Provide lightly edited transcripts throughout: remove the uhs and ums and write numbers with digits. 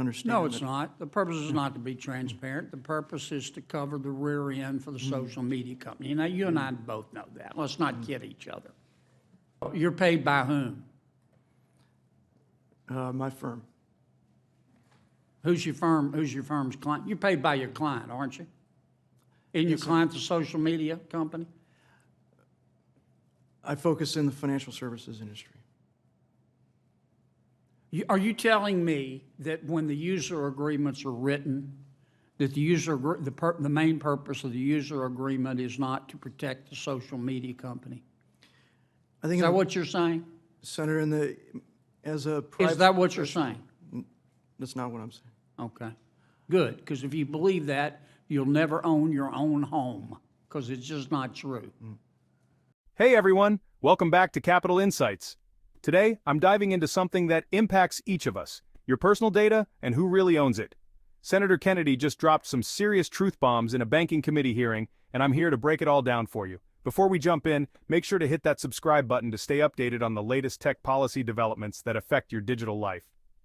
understand. No, it's not. The purpose is not to be transparent. The purpose is to cover the rear end for the social media company. Now, you and I both know that. Let's not kid each other. You're paid by whom? My firm. Who's your firm? Who's your firm's client? You're paid by your client, aren't you? Isn't your client the social media company? I focus in the financial services industry. Are you telling me that when the user agreements are written, that the main purpose of the user agreement is not to protect the social media company? I think Is that what you're saying? Senator, as a private... Is that what you're saying? That's not what I'm saying. Okay, good, because if you believe that, you'll never own your own home, because it's just not true. Hey everyone, welcome back to Capital Insights. Today, I'm diving into something that impacts each of us, your personal data and who really owns it. Senator Kennedy just dropped some serious truth bombs in a banking committee hearing, and I'm here to break it all down for you. Before we jump in, make sure to hit that subscribe button to stay updated on the latest tech policy developments that affect your digital life.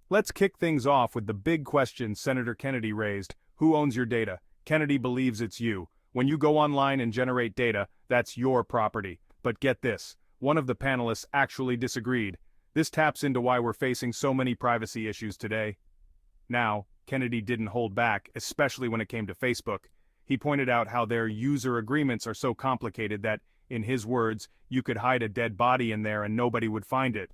Let's kick things off with the big question Senator Kennedy raised: who owns your data? Kennedy believes it's you. When you go online and generate data, that's your property. But get this, one of the panelists actually disagreed. This taps into why we're facing so many privacy issues today. Now, Kennedy didn't hold back, especially when it came to Facebook. He pointed out how their user agreements are so complicated that, in his words, you could hide a dead body in there and nobody would find it.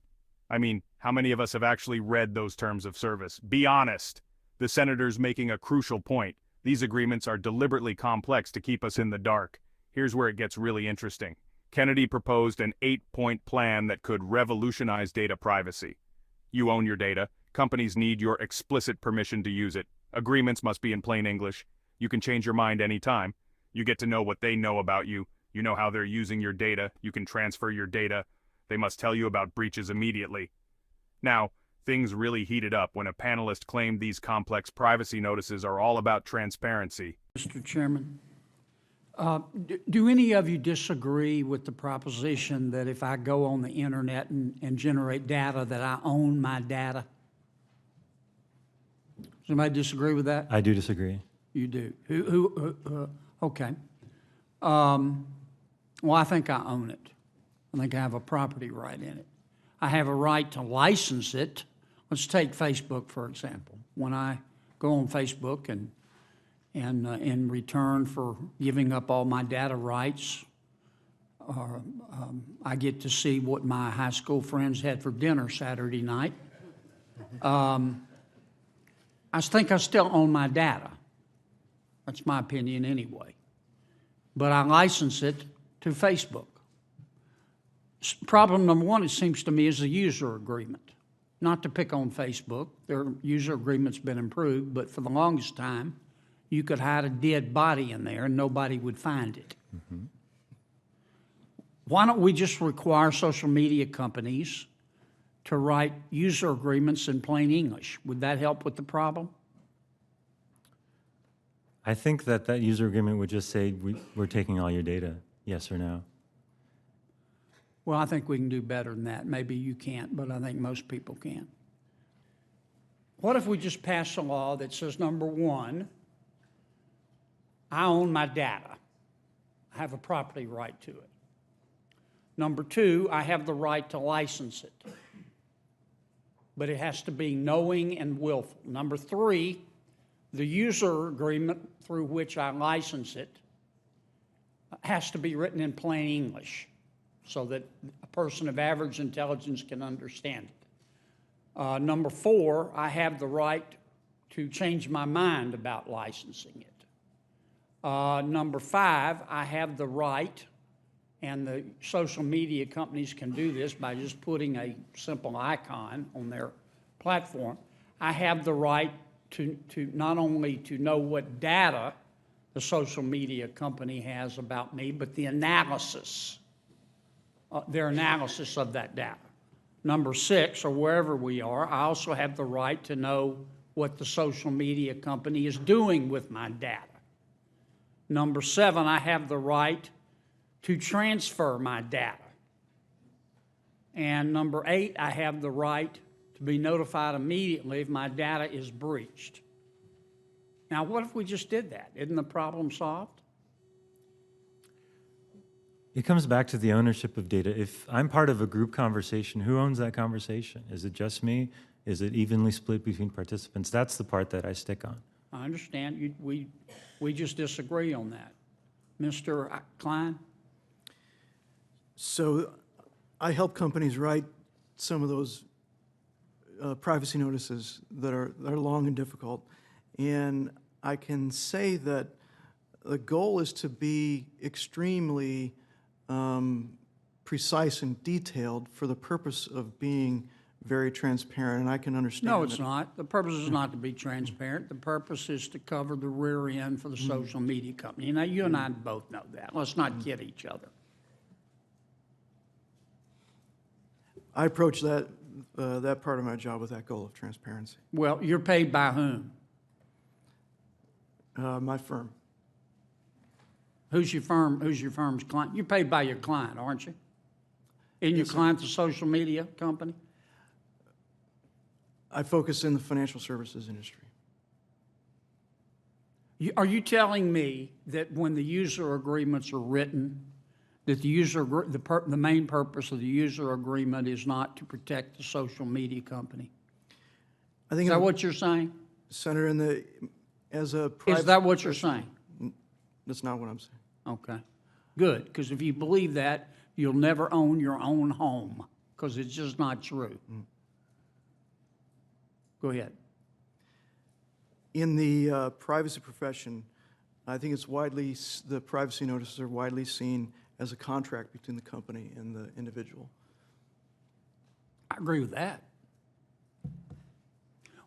I mean, how many of us have actually read those terms of service? Be honest. The senator's making a crucial point. These agreements are deliberately complex to keep us in the dark. Here's where it gets really interesting. Kennedy proposed an 8-point plan that could revolutionize data privacy. You own your data. Companies need your explicit permission to use it. Agreements must be in plain English. You can change your mind anytime. You get to know what they know about you. You know how they're using your data. You can transfer your data. They must tell you about breaches immediately. Now, things really heated up when a panelist claimed these complex privacy notices are all about transparency. Mr. Chairman, do any of you disagree with the proposition that if I go on the internet and generate data, that I own my data? Does anybody disagree with that? I do disagree. You do. Okay. Well, I think I own it. I think I have a property right in it. I have a right to license it. Let's take Facebook, for example. When I go on Facebook and in return for giving up all my data rights, I get to see what my high school friends had for dinner Saturday night. I think I still own my data. That's my opinion anyway. But I license it to Facebook. Problem number one, it seems to me, is the user agreement. Not to pick on Facebook, their user agreement's been improved, but for the longest time, you could hide a dead body in there and nobody would find it. Mm-hmm. Why don't we just require social media companies to write user agreements in plain English? Would that help with the problem? I think that user agreement would just say, we're taking all your data, yes or no. Well, I think we can do better than that. Maybe you can't, but I think most people can. What if we just pass a law that says, number one, I own my data. I have a property right to it. Number two, I have the right to license it. But it has to be knowing and willful. Number three, the user agreement through which I license it has to be written in plain English so that a person of average intelligence can understand it. Number four, I have the right to change my mind about licensing it. Number five, I have the right, and the social media companies can do this by just putting a simple icon on their platform. I have the right to not only to know what data the social media company has about me, but the analysis, their analysis of that data. Number six, or wherever we are, I also have the right to know what the social media company is doing with my data. Number seven, I have the right to transfer my data. And number eight, I have the right to be notified immediately if my data is breached. Now, what if we just did that? Isn't the problem solved? It comes back to the ownership of data. If I'm part of a group conversation, who owns that conversation? Is it just me? Is it evenly split between participants? That's the part that I stick on. I understand. We just disagree on that. Mr. Klein? So I help companies write some of those privacy notices that are long and difficult. And I can say that the goal is to be extremely precise and detailed for the purpose of being very transparent, and I can understand No, it's that. not. The purpose is not to be transparent. The purpose is to cover the rear end for the social media company. Now, you and I both know that. Let's not kid each other. I approach that part of my job with that goal of transparency. Well, you're paid by whom? My firm. Who's your firm? Who's your firm's client? You're paid by your client, aren't you? Isn't your client the social media company? I focus in the financial services industry. Are you telling me that when the user agreements are written, that the main purpose of the user agreement is not to protect the social media company? I think Is that what you're saying? Senator, as a Is private, that what you're saying? that's not what I'm saying. Okay, good, because if you believe that, you'll never own your own home, because it's just not true. Go ahead. In the privacy profession, I think it's the privacy notices are widely seen as a contract between the company and the individual. I agree with that.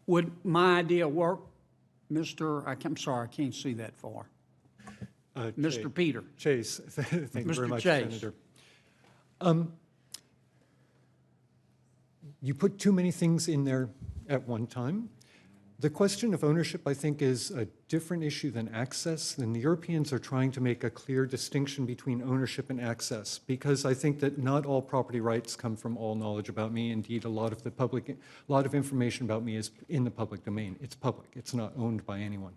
Would my idea work, I'm sorry, I can't see that far. Mr. Peter. Chase, thank you very Mr. much, Chase. Senator. You put too many things in there at one time. The question of ownership, I think, is a different issue than access, and the Europeans are trying to make a clear distinction between ownership and access, because I think that not all property rights come from all knowledge about me. Indeed, a lot of information about me is in the public domain. It's public. It's not owned by anyone.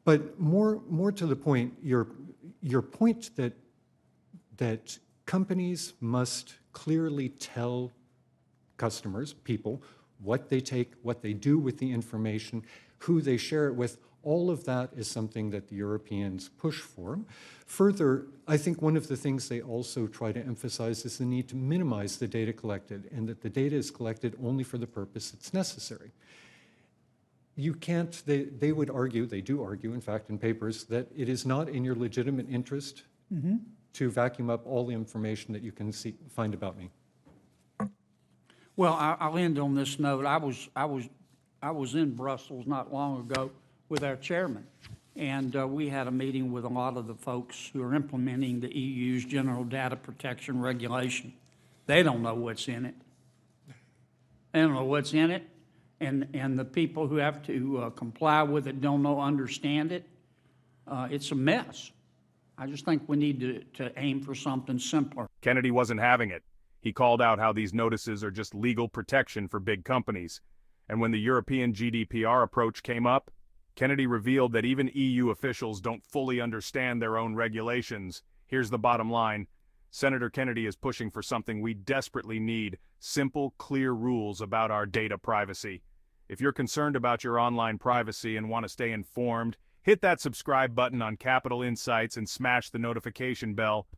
But more to the point, your point that companies must clearly tell customers, people, what they take, what they do with the information, who they share it with, all of that is something that the Europeans push for. Further, I think one of the things they also try to emphasize is the need to minimize the data collected, and that the data is collected only for the purpose it's necessary. You can't, they would argue, they do argue, in fact, in papers, that it is not in your legitimate interest to vacuum up all the information that you can find about me. Well, I'll end on this note. I was in Brussels not long ago with our chairman, and we had a meeting with a lot of the folks who are implementing the EU's General Data Protection Regulation. They don't know what's in it. They don't know what's in it, and the people who have to comply with it don't understand it. It's a mess. I just think we need to aim for something simpler. Kennedy wasn't having it. He called out how these notices are just legal protection for big companies. And when the European GDPR approach came up, Kennedy revealed that even EU officials don't fully understand their own regulations. Here's the bottom line. Senator Kennedy is pushing for something we desperately need: simple, clear rules about our data privacy. If you're concerned about your online privacy and want to stay informed, hit that subscribe button on Capital Insights and smash the notification bell.